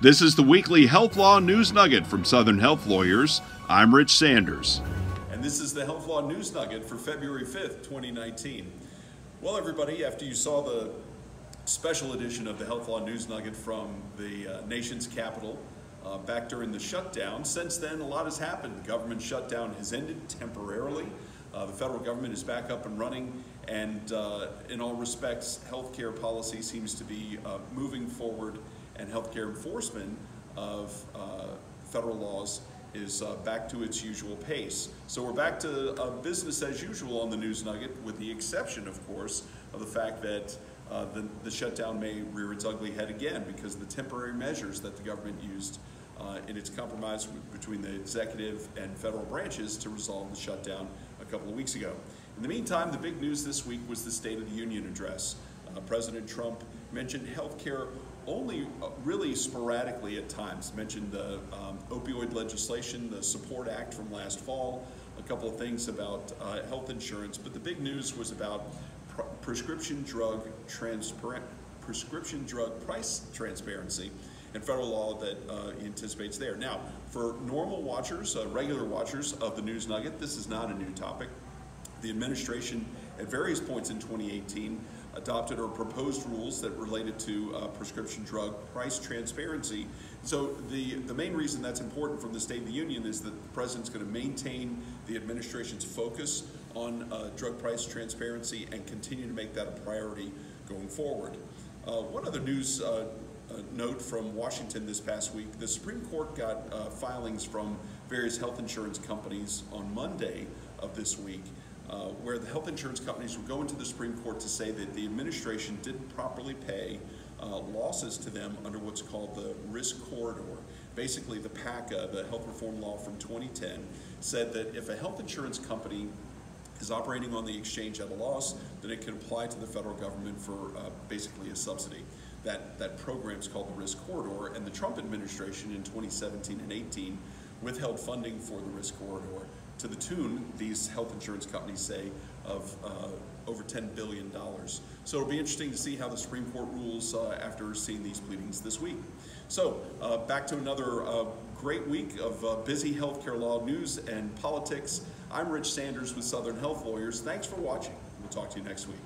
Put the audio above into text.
This is the weekly Health Law News Nugget from Southern Health Lawyers. I'm Rich Sanders. And this is the Health Law News Nugget for February 5th, 2019. Well, everybody, after you saw the special edition of the Health Law News Nugget from the nation's capital back during the shutdown, since then a lot has happened. The government shutdown has ended temporarily. The federal government is back up and running, and in all respects, healthcare policy seems to be moving forward, and healthcare enforcement of federal laws is back to its usual pace. So we're back to business as usual on the News Nugget, with the exception, of course, of the fact that the shutdown may rear its ugly head again because of the temporary measures that the government used in its compromise between the executive and federal branches to resolve the shutdown a couple of weeks ago. In the meantime, the big news this week was the State of the Union address. President Trump mentioned health care only really sporadically at times. Mentioned the opioid legislation, the Support Act from last fall, a couple of things about health insurance, but the big news was about prescription drug price transparency and federal law that he anticipates there. Now, for normal watchers, regular watchers of the News Nugget, this is not a new topic. The administration, at various points in 2018, adopted or proposed rules that related to prescription drug price transparency. So the main reason that's important from the State of the Union is that the President's going to maintain the administration's focus on drug price transparency and continue to make that a priority going forward. One other news note from Washington this past week: the Supreme Court got filings from various health insurance companies on Monday of this week, where the health insurance companies were going to the Supreme Court to say that the administration didn't properly pay losses to them under what's called the risk corridor. Basically, the PACA, the health reform law from 2010, said that if a health insurance company is operating on the exchange at a loss, then it can apply to the federal government for basically a subsidy. That program is called the risk corridor, and the Trump administration in 2017 and 18 withheld funding for the risk corridor to the tune, these health insurance companies say, of over $10 billion. So it'll be interesting to see how the Supreme Court rules after seeing these pleadings this week. So back to another great week of busy healthcare law news and politics. I'm Rich Sanders with Southern Health Lawyers. Thanks for watching. We'll talk to you next week.